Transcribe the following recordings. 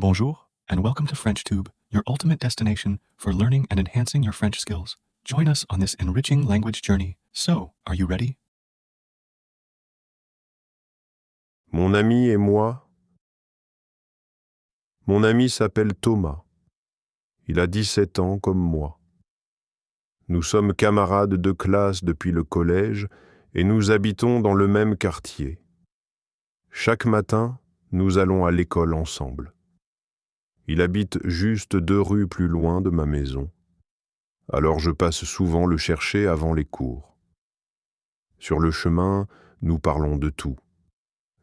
Bonjour, and welcome to FrenchTube, your ultimate destination for learning and enhancing your French skills. Join us on this enriching language journey. So, are you ready? Mon ami et moi. Mon ami s'appelle Thomas. Il a 17 ans comme moi. Nous sommes camarades de classe depuis le collège et nous habitons dans le même quartier. Chaque matin, nous allons à l'école ensemble. Il habite juste 2 rues plus loin de ma maison. Alors je passe souvent le chercher avant les cours. Sur le chemin, nous parlons de tout.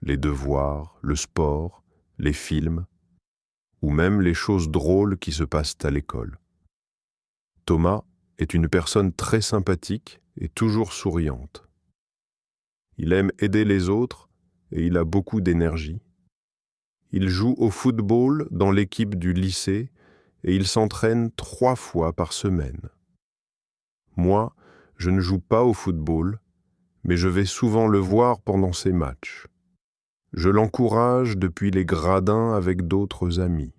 Les devoirs, le sport, les films, ou même les choses drôles qui se passent à l'école. Thomas est une personne très sympathique et toujours souriante. Il aime aider les autres et il a beaucoup d'énergie. Il joue au football dans l'équipe du lycée et il s'entraîne 3 fois par semaine. Moi, je ne joue pas au football, mais je vais souvent le voir pendant ses matchs. Je l'encourage depuis les gradins avec d'autres amis.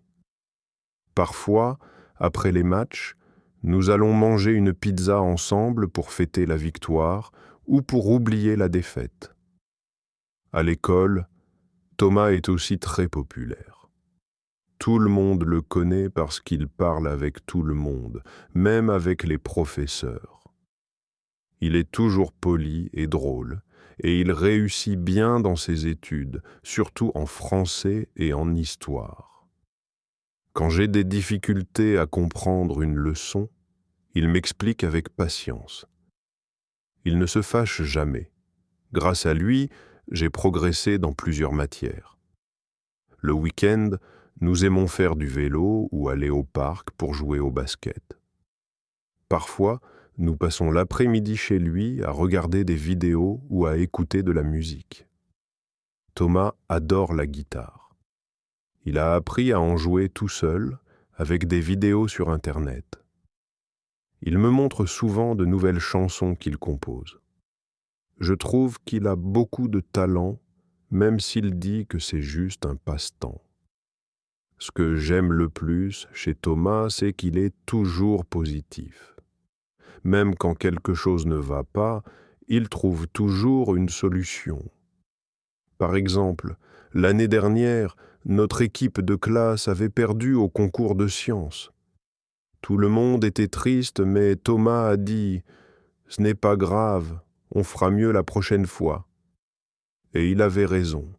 Parfois, après les matchs, nous allons manger une pizza ensemble pour fêter la victoire ou pour oublier la défaite. À l'école, Thomas est aussi très populaire. Tout le monde le connaît parce qu'il parle avec tout le monde, même avec les professeurs. Il est toujours poli et drôle, et il réussit bien dans ses études, surtout en français et en histoire. Quand j'ai des difficultés à comprendre une leçon, il m'explique avec patience. Il ne se fâche jamais. Grâce à lui, j'ai progressé dans plusieurs matières. Le week-end, nous aimons faire du vélo ou aller au parc pour jouer au basket. Parfois, nous passons l'après-midi chez lui à regarder des vidéos ou à écouter de la musique. Thomas adore la guitare. Il a appris à en jouer tout seul avec des vidéos sur Internet. Il me montre souvent de nouvelles chansons qu'il compose. Je trouve qu'il a beaucoup de talent, même s'il dit que c'est juste un passe-temps. Ce que j'aime le plus chez Thomas, c'est qu'il est toujours positif. Même quand quelque chose ne va pas, il trouve toujours une solution. Par exemple, l'année dernière, notre équipe de classe avait perdu au concours de sciences. Tout le monde était triste, mais Thomas a dit « Ce n'est pas grave, on fera mieux la prochaine fois ». Et il avait raison.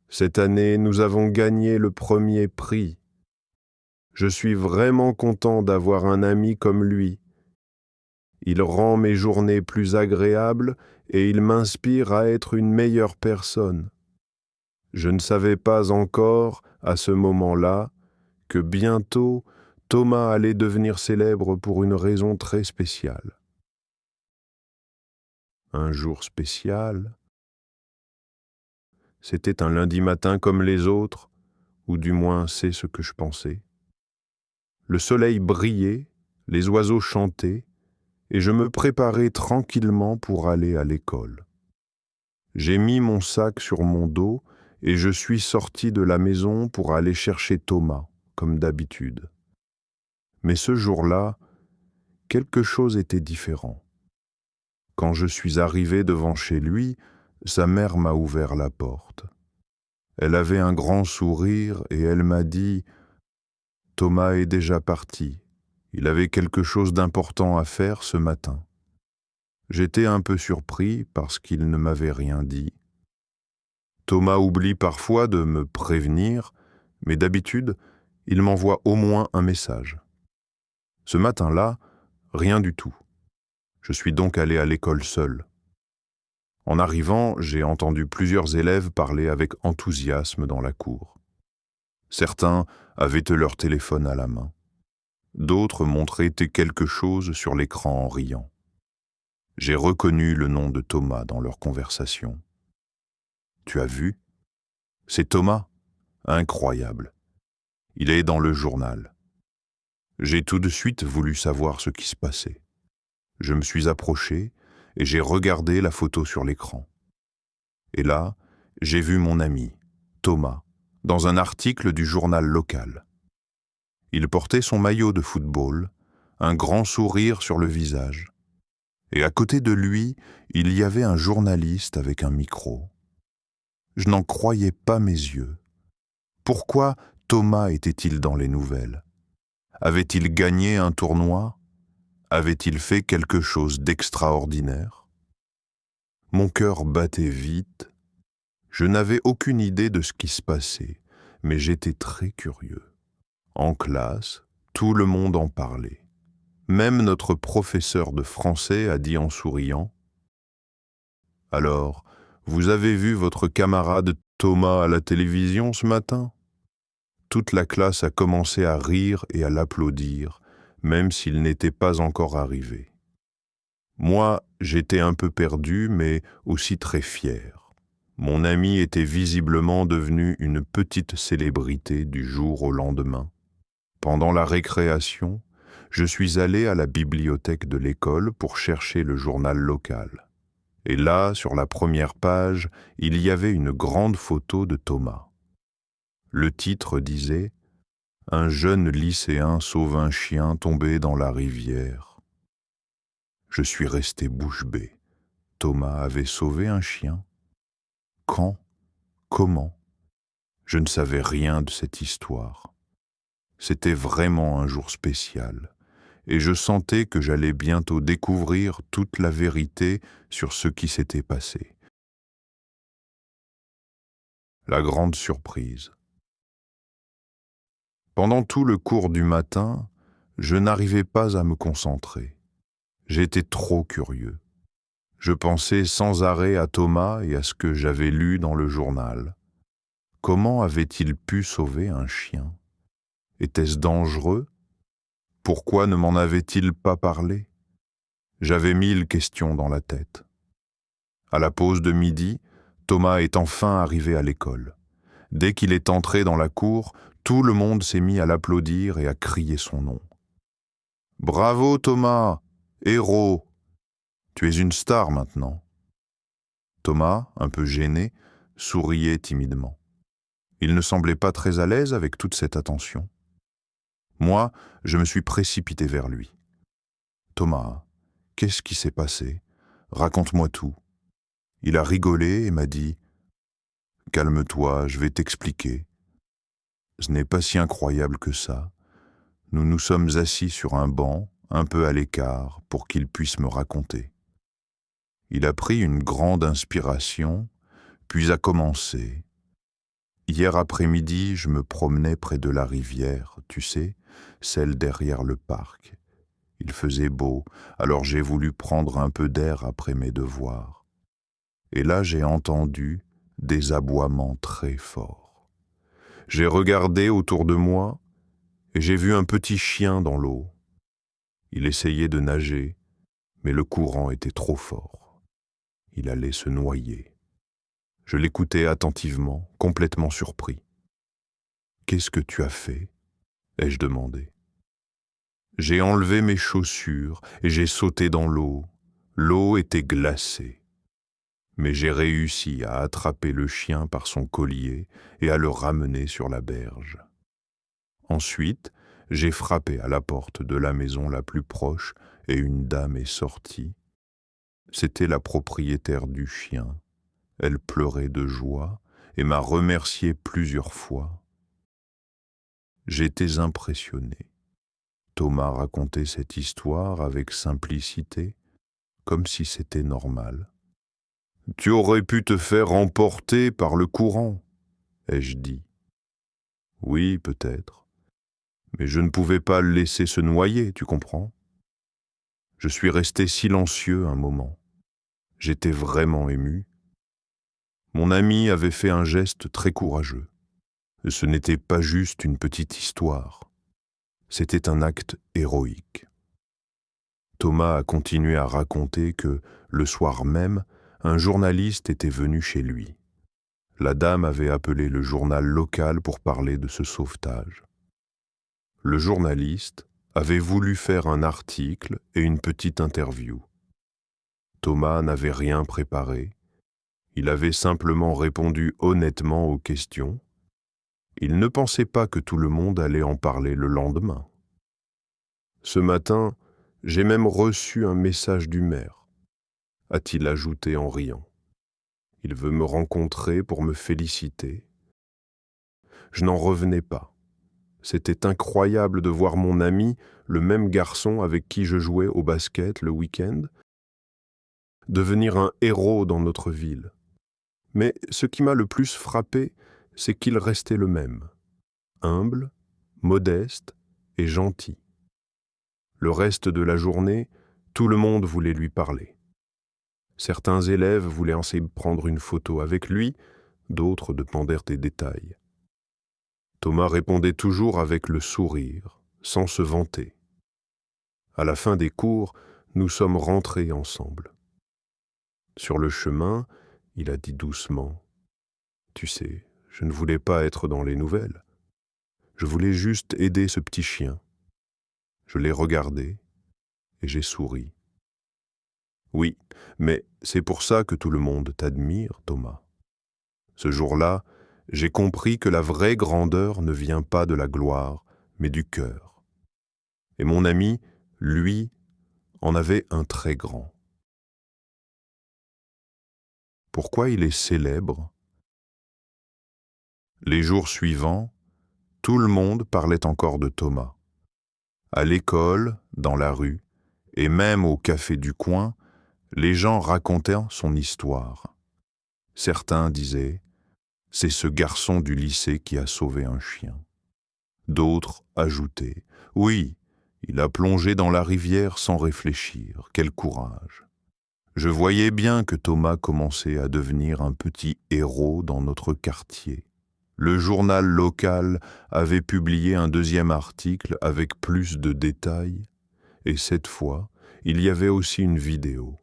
Cette année, nous avons gagné le premier prix. Je suis vraiment content d'avoir un ami comme lui. Il rend mes journées plus agréables et il m'inspire à être une meilleure personne. Je ne savais pas encore, à ce moment-là, que bientôt, Thomas allait devenir célèbre pour une raison très spéciale. Un jour spécial, c'était un lundi matin comme les autres, ou du moins c'est ce que je pensais. Le soleil brillait, les oiseaux chantaient, et je me préparais tranquillement pour aller à l'école. J'ai mis mon sac sur mon dos et je suis sorti de la maison pour aller chercher Thomas, comme d'habitude. Mais ce jour-là, quelque chose était différent. Quand je suis arrivé devant chez lui, sa mère m'a ouvert la porte. Elle avait un grand sourire et elle m'a dit « Thomas est déjà parti. Il avait quelque chose d'important à faire ce matin. » J'étais un peu surpris parce qu'il ne m'avait rien dit. Thomas oublie parfois de me prévenir, mais d'habitude, il m'envoie au moins un message. Ce matin-là, rien du tout. Je suis donc allé à l'école seul. En arrivant, j'ai entendu plusieurs élèves parler avec enthousiasme dans la cour. Certains avaient leur téléphone à la main. D'autres montraient quelque chose sur l'écran en riant. J'ai reconnu le nom de Thomas dans leur conversation. « Tu as vu ? C'est Thomas ? Incroyable. Il est dans le journal. » J'ai tout de suite voulu savoir ce qui se passait. Je me suis approché et j'ai regardé la photo sur l'écran. Et là, j'ai vu mon ami, Thomas, dans un article du journal local. Il portait son maillot de football, un grand sourire sur le visage. Et à côté de lui, il y avait un journaliste avec un micro. Je n'en croyais pas mes yeux. Pourquoi Thomas était-il dans les nouvelles? Avait-il gagné un tournoi? Avait-il fait quelque chose d'extraordinaire? Mon cœur battait vite. Je n'avais aucune idée de ce qui se passait, mais j'étais très curieux. En classe, tout le monde en parlait. Même notre professeur de français a dit en souriant « Alors, vous avez vu votre camarade Thomas à la télévision ce matin ?» Toute la classe a commencé à rire et à l'applaudir, même s'il n'était pas encore arrivé. Moi, j'étais un peu perdu, mais aussi très fier. Mon ami était visiblement devenu une petite célébrité du jour au lendemain. Pendant la récréation, je suis allé à la bibliothèque de l'école pour chercher le journal local. Et là, sur la première page, il y avait une grande photo de Thomas. Le titre disait « Un jeune lycéen sauve un chien tombé dans la rivière ». Je suis resté bouche bée. Thomas avait sauvé un chien? Quand? Comment? Je ne savais rien de cette histoire. C'était vraiment un jour spécial, et je sentais que j'allais bientôt découvrir toute la vérité sur ce qui s'était passé. La grande surprise. Pendant tout le cours du matin, je n'arrivais pas à me concentrer. J'étais trop curieux. Je pensais sans arrêt à Thomas et à ce que j'avais lu dans le journal. Comment avait-il pu sauver un chien? Était-ce dangereux? Pourquoi ne m'en avait-il pas parlé? J'avais 1000 questions dans la tête. À la pause de midi, Thomas est enfin arrivé à l'école. Dès qu'il est entré dans la cour, tout le monde s'est mis à l'applaudir et à crier son nom. « Bravo Thomas, héros! Tu es une star maintenant. » Thomas, un peu gêné, souriait timidement. Il ne semblait pas très à l'aise avec toute cette attention. Moi, je me suis précipité vers lui. « Thomas, qu'est-ce qui s'est passé? Raconte-moi tout. » Il a rigolé et m'a dit « Calme-toi, je vais t'expliquer. Ce n'est pas si incroyable que ça. Nous nous sommes assis sur un banc, un peu à l'écart, pour qu'il puisse me raconter. » Il a pris une grande inspiration, puis a commencé. « Hier après-midi, je me promenais près de la rivière, tu sais, celle derrière le parc. Il faisait beau, alors j'ai voulu prendre un peu d'air après mes devoirs. Et là, j'ai entendu des aboiements très forts. J'ai regardé autour de moi et j'ai vu un petit chien dans l'eau. Il essayait de nager, mais le courant était trop fort. Il allait se noyer. Je l'écoutais attentivement, complètement surpris. « Qu'est-ce que tu as fait ?» ai-je demandé. J'ai enlevé mes chaussures et j'ai sauté dans l'eau. L'eau était glacée. Mais j'ai réussi à attraper le chien par son collier et à le ramener sur la berge. Ensuite, j'ai frappé à la porte de la maison la plus proche et une dame est sortie. C'était la propriétaire du chien. Elle pleurait de joie et m'a remercié plusieurs fois. J'étais impressionné. Thomas racontait cette histoire avec simplicité, comme si c'était normal. « Tu aurais pu te faire emporter par le courant, » ai-je dit. « Oui, peut-être. Mais je ne pouvais pas le laisser se noyer, tu comprends ?» Je suis resté silencieux un moment. J'étais vraiment ému. Mon ami avait fait un geste très courageux. Ce n'était pas juste une petite histoire. C'était un acte héroïque. Thomas a continué à raconter que, le soir même, un journaliste était venu chez lui. La dame avait appelé le journal local pour parler de ce sauvetage. Le journaliste avait voulu faire un article et une petite interview. Thomas n'avait rien préparé. Il avait simplement répondu honnêtement aux questions. Il ne pensait pas que tout le monde allait en parler le lendemain. Ce matin, j'ai même reçu un message du maire, a-t-il ajouté en riant. Il veut me rencontrer pour me féliciter. Je n'en revenais pas. C'était incroyable de voir mon ami, le même garçon avec qui je jouais au basket le week-end, devenir un héros dans notre ville. Mais ce qui m'a le plus frappé, c'est qu'il restait le même, humble, modeste et gentil. Le reste de la journée, tout le monde voulait lui parler. Certains élèves voulaient ensuite prendre une photo avec lui, d'autres demandaient des détails. Thomas répondait toujours avec le sourire, sans se vanter. À la fin des cours, nous sommes rentrés ensemble. Sur le chemin, il a dit doucement, « Tu sais, je ne voulais pas être dans les nouvelles. Je voulais juste aider ce petit chien. » Je l'ai regardé et j'ai souri. « Oui, mais c'est pour ça que tout le monde t'admire, Thomas. Ce jour-là, j'ai compris que la vraie grandeur ne vient pas de la gloire, mais du cœur. Et mon ami, lui, en avait un très grand. » Pourquoi il est célèbre? Les jours suivants, tout le monde parlait encore de Thomas. À l'école, dans la rue, et même au café du coin, les gens racontaient son histoire. Certains disaient « C'est ce garçon du lycée qui a sauvé un chien ». D'autres ajoutaient « Oui, il a plongé dans la rivière sans réfléchir, quel courage ». Je voyais bien que Thomas commençait à devenir un petit héros dans notre quartier. Le journal local avait publié un deuxième article avec plus de détails, et cette fois, il y avait aussi une vidéo.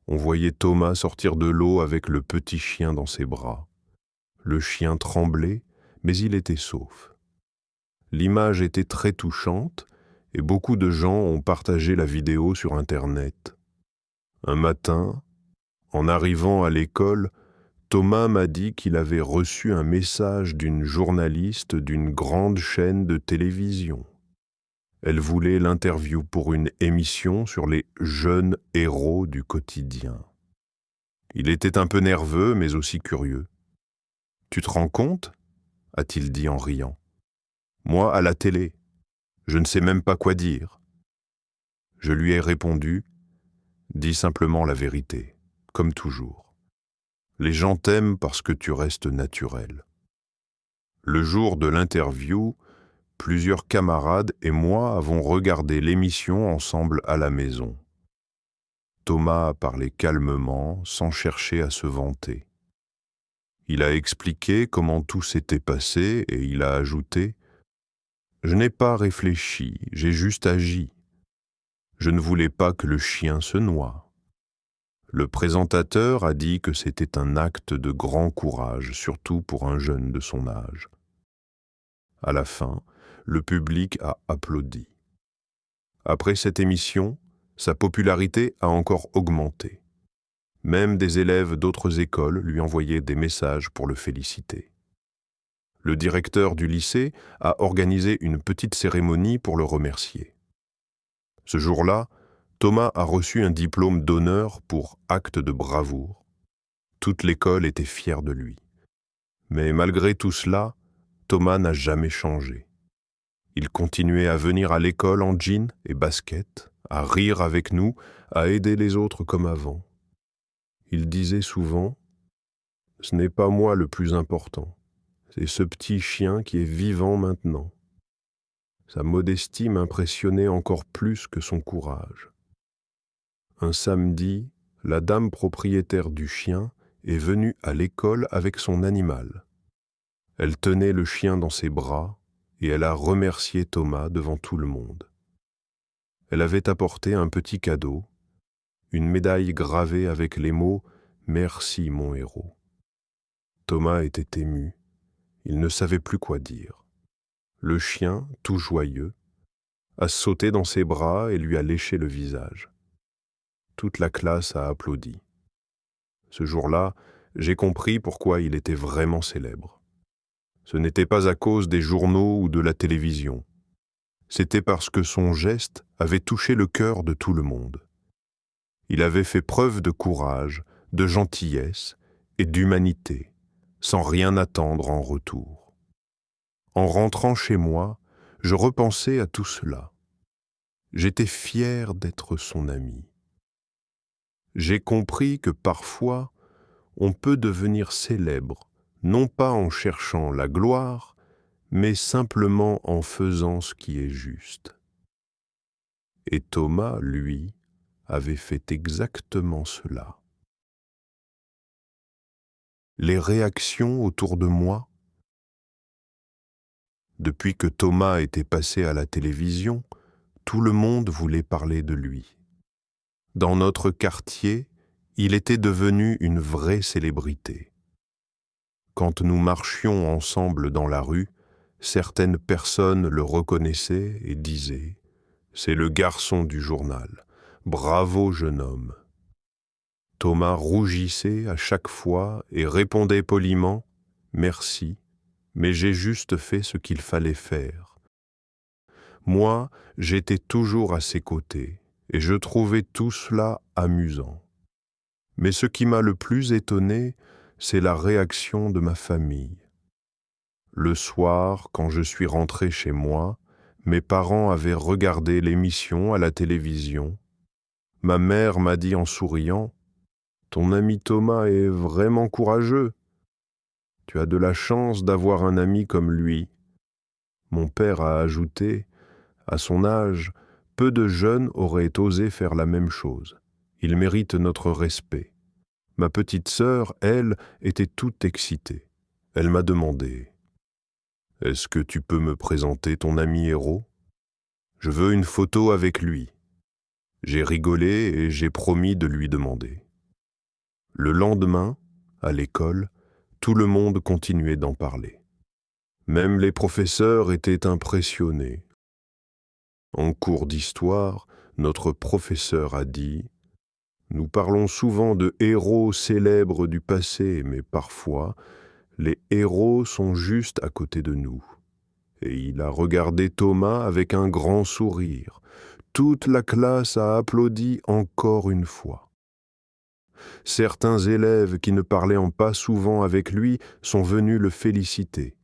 On voyait Thomas sortir de l'eau avec le petit chien dans ses bras. Le chien tremblait, mais il était sauf. L'image était très touchante, et beaucoup de gens ont partagé la vidéo sur Internet. Un matin, en arrivant à l'école, Thomas m'a dit qu'il avait reçu un message d'une journaliste d'une grande chaîne de télévision. Elle voulait l'interview pour une émission sur les jeunes héros du quotidien. Il était un peu nerveux, mais aussi curieux. « Tu te rends compte ?» a-t-il dit en riant. « Moi, à la télé, je ne sais même pas quoi dire. » Je lui ai répondu « Dis simplement la vérité, comme toujours. Les gens t'aiment parce que tu restes naturel. » Le jour de l'interview, plusieurs camarades et moi avons regardé l'émission ensemble à la maison. Thomas a parlé calmement, sans chercher à se vanter. Il a expliqué comment tout s'était passé et il a ajouté « Je n'ai pas réfléchi, j'ai juste agi. Je ne voulais pas que le chien se noie. » Le présentateur a dit que c'était un acte de grand courage, surtout pour un jeune de son âge. À la fin, le public a applaudi. Après cette émission, sa popularité a encore augmenté. Même des élèves d'autres écoles lui envoyaient des messages pour le féliciter. Le directeur du lycée a organisé une petite cérémonie pour le remercier. Ce jour-là, Thomas a reçu un diplôme d'honneur pour acte de bravoure. Toute l'école était fière de lui. Mais malgré tout cela, Thomas n'a jamais changé. Il continuait à venir à l'école en jean et basket, à rire avec nous, à aider les autres comme avant. Il disait souvent « Ce n'est pas moi le plus important, c'est ce petit chien qui est vivant maintenant. » Sa modestie m'impressionnait encore plus que son courage. Un samedi, la dame propriétaire du chien est venue à l'école avec son animal. Elle tenait le chien dans ses bras et elle a remercié Thomas devant tout le monde. Elle avait apporté un petit cadeau, une médaille gravée avec les mots « Merci mon héros ». Thomas était ému, il ne savait plus quoi dire. Le chien, tout joyeux, a sauté dans ses bras et lui a léché le visage. Toute la classe a applaudi. Ce jour-là, j'ai compris pourquoi il était vraiment célèbre. Ce n'était pas à cause des journaux ou de la télévision. C'était parce que son geste avait touché le cœur de tout le monde. Il avait fait preuve de courage, de gentillesse et d'humanité, sans rien attendre en retour. En rentrant chez moi, je repensais à tout cela. J'étais fier d'être son ami. J'ai compris que parfois, on peut devenir célèbre, non pas en cherchant la gloire, mais simplement en faisant ce qui est juste. Et Thomas, lui, avait fait exactement cela. Les réactions autour de moi, depuis que Thomas était passé à la télévision, tout le monde voulait parler de lui. Dans notre quartier, il était devenu une vraie célébrité. Quand nous marchions ensemble dans la rue, certaines personnes le reconnaissaient et disaient « C'est le garçon du journal. Bravo, jeune homme ». Thomas rougissait à chaque fois et répondait poliment « Merci, mais j'ai juste fait ce qu'il fallait faire ». Moi, j'étais toujours à ses côtés et je trouvais tout cela amusant. Mais ce qui m'a le plus étonné, c'est la réaction de ma famille. Le soir, quand je suis rentré chez moi, mes parents avaient regardé l'émission à la télévision. Ma mère m'a dit en souriant « Ton ami Thomas est vraiment courageux. Tu as de la chance d'avoir un ami comme lui. » Mon père a ajouté « À son âge, peu de jeunes auraient osé faire la même chose. Il mérite notre respect. » Ma petite sœur, elle, était toute excitée. Elle m'a demandé « Est-ce que tu peux me présenter ton ami héros ? Je veux une photo avec lui. » J'ai rigolé et j'ai promis de lui demander. Le lendemain, à l'école, tout le monde continuait d'en parler. Même les professeurs étaient impressionnés. En cours d'histoire, notre professeur a dit « Nous parlons souvent de héros célèbres du passé, mais parfois, les héros sont juste à côté de nous. » Et il a regardé Thomas avec un grand sourire. Toute la classe a applaudi encore une fois. Certains élèves qui ne parlaient pas souvent avec lui sont venus le féliciter.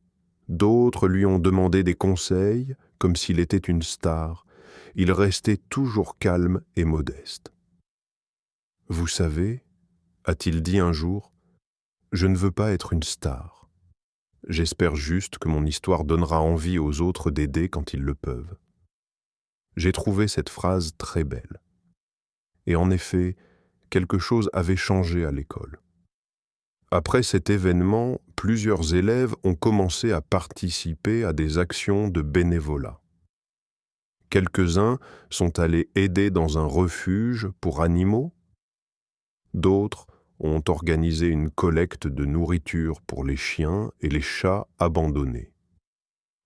D'autres lui ont demandé des conseils, comme s'il était une star. Il restait toujours calme et modeste. « Vous savez, a-t-il dit un jour, je ne veux pas être une star. J'espère juste que mon histoire donnera envie aux autres d'aider quand ils le peuvent. » J'ai trouvé cette phrase très belle. Et en effet, quelque chose avait changé à l'école. Après cet événement, plusieurs élèves ont commencé à participer à des actions de bénévolat. Quelques-uns sont allés aider dans un refuge pour animaux. D'autres ont organisé une collecte de nourriture pour les chiens et les chats abandonnés.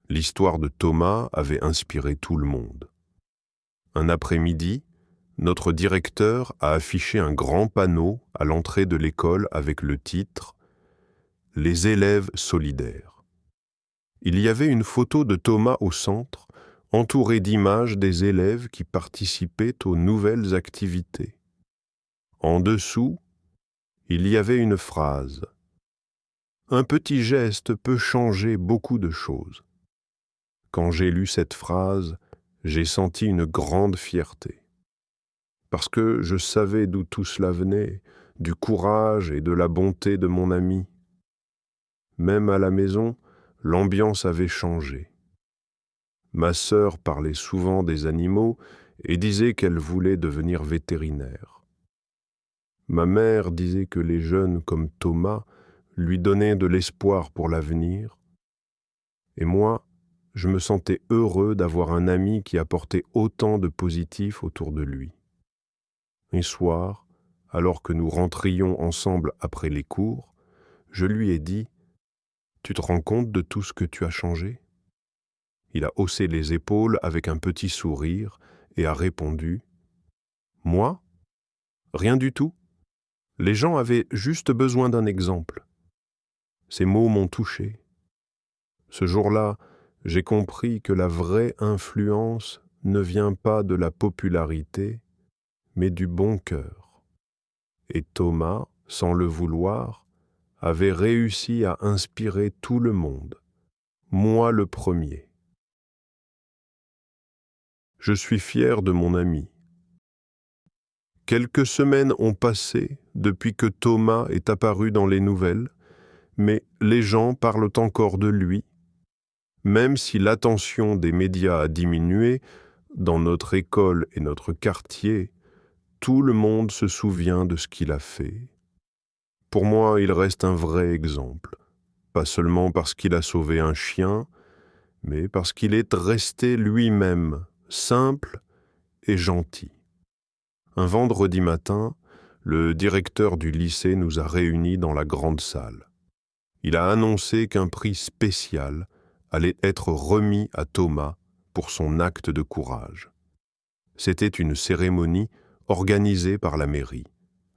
L'histoire de Thomas avait inspiré tout le monde. Un après-midi, notre directeur a affiché un grand panneau à l'entrée de l'école avec le titre « Les élèves solidaires ». Il y avait une photo de Thomas au centre, entouré d'images des élèves qui participaient aux nouvelles activités. En dessous, il y avait une phrase « Un petit geste peut changer beaucoup de choses ». Quand j'ai lu cette phrase, j'ai senti une grande fierté. Parce que je savais d'où tout cela venait, du courage et de la bonté de mon ami. Même à la maison, l'ambiance avait changé. Ma sœur parlait souvent des animaux et disait qu'elle voulait devenir vétérinaire. Ma mère disait que les jeunes comme Thomas lui donnaient de l'espoir pour l'avenir. Et moi, je me sentais heureux d'avoir un ami qui apportait autant de positif autour de lui. Un soir, alors que nous rentrions ensemble après les cours, je lui ai dit « Tu te rends compte de tout ce que tu as changé ?» Il a haussé les épaules avec un petit sourire et a répondu « Moi ? Rien du tout. Les gens avaient juste besoin d'un exemple. » Ces mots m'ont touché. Ce jour-là, j'ai compris que la vraie influence ne vient pas de la popularité, mais du bon cœur. Et Thomas, sans le vouloir, avait réussi à inspirer tout le monde, moi le premier. Je suis fier de mon ami. Quelques semaines ont passé depuis que Thomas est apparu dans les nouvelles, mais les gens parlent encore de lui. Même si l'attention des médias a diminué, dans notre école et notre quartier, tout le monde se souvient de ce qu'il a fait. Pour moi, il reste un vrai exemple, pas seulement parce qu'il a sauvé un chien, mais parce qu'il est resté lui-même, simple et gentil. Un vendredi matin, le directeur du lycée nous a réunis dans la grande salle. Il a annoncé qu'un prix spécial allait être remis à Thomas pour son acte de courage. C'était une cérémonie organisée par la mairie,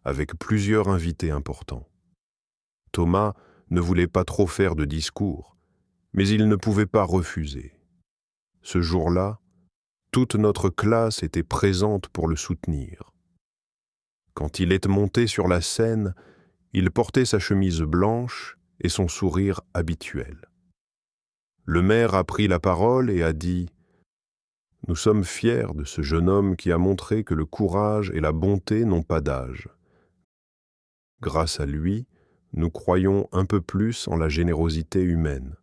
avec plusieurs invités importants. Thomas ne voulait pas trop faire de discours, mais il ne pouvait pas refuser. Ce jour-là, toute notre classe était présente pour le soutenir. Quand il est monté sur la scène, il portait sa chemise blanche et son sourire habituel. Le maire a pris la parole et a dit « Nous sommes fiers de ce jeune homme qui a montré que le courage et la bonté n'ont pas d'âge. Grâce à lui, nous croyons un peu plus en la générosité humaine. »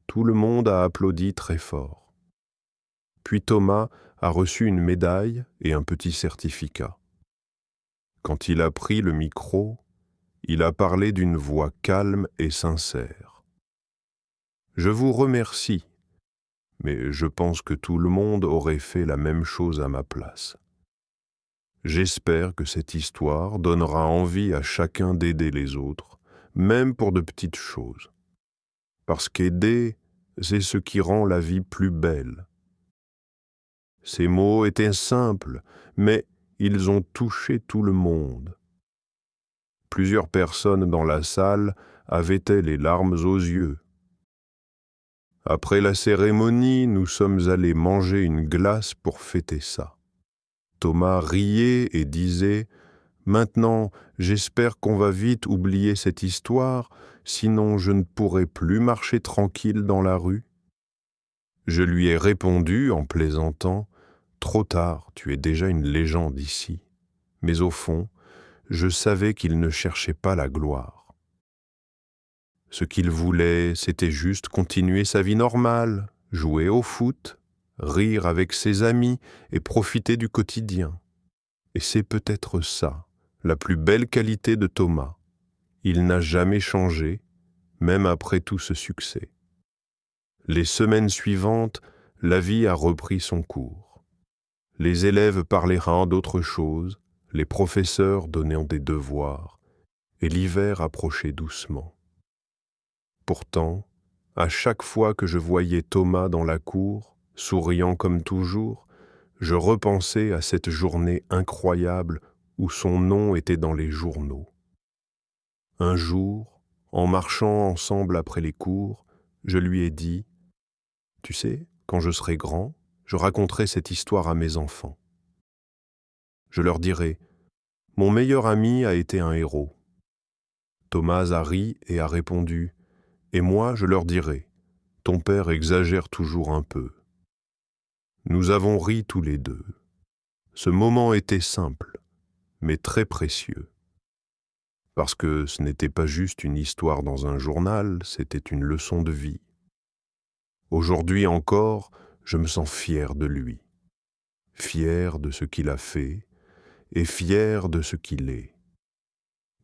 Tout le monde a applaudi très fort. Puis Thomas a reçu une médaille et un petit certificat. Quand il a pris le micro, il a parlé d'une voix calme et sincère. « Je vous remercie, mais je pense que tout le monde aurait fait la même chose à ma place. J'espère que cette histoire donnera envie à chacun d'aider les autres, même pour de petites choses. Parce qu'aider, c'est ce qui rend la vie plus belle. » Ces mots étaient simples, mais ils ont touché tout le monde. Plusieurs personnes dans la salle avaient les larmes aux yeux. Après la cérémonie, nous sommes allés manger une glace pour fêter ça. Thomas riait et disait « Maintenant, j'espère qu'on va vite oublier cette histoire, sinon je ne pourrai plus marcher tranquille dans la rue. » Je lui ai répondu en plaisantant « Trop tard, tu es déjà une légende ici. » Mais au fond, je savais qu'il ne cherchait pas la gloire. Ce qu'il voulait, c'était juste continuer sa vie normale, jouer au foot, rire avec ses amis et profiter du quotidien. Et c'est peut-être ça, la plus belle qualité de Thomas. Il n'a jamais changé, même après tout ce succès. Les semaines suivantes, la vie a repris son cours. Les élèves parlaient d'autre chose, les professeurs donnaient des devoirs, et l'hiver approchait doucement. Pourtant, à chaque fois que je voyais Thomas dans la cour, souriant comme toujours, je repensais à cette journée incroyable où son nom était dans les journaux. Un jour, en marchant ensemble après les cours, je lui ai dit « Tu sais, quand je serai grand, je raconterai cette histoire à mes enfants. Je leur dirai « Mon meilleur ami a été un héros. » Thomas a ri et a répondu « Et moi, je leur dirai « Ton père exagère toujours un peu. » Nous avons ri tous les deux. Ce moment était simple, mais très précieux. Parce que ce n'était pas juste une histoire dans un journal, c'était une leçon de vie. Aujourd'hui encore, je me sens fier de lui, fier de ce qu'il a fait et fier de ce qu'il est.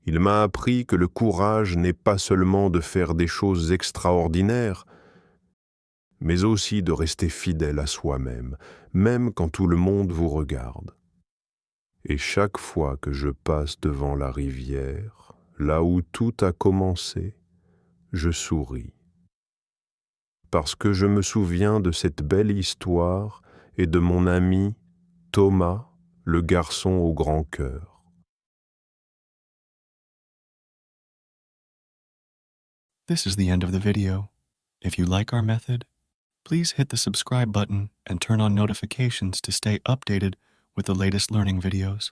Il m'a appris que le courage n'est pas seulement de faire des choses extraordinaires, mais aussi de rester fidèle à soi-même, même quand tout le monde vous regarde. Et chaque fois que je passe devant la rivière, là où tout a commencé, je souris. Parce que je me souviens de cette belle histoire et de mon ami Thomas, le garçon au grand cœur. This is the end of the video. If you like our method, please hit the subscribe button and turn on notifications to stay updated with the latest learning videos.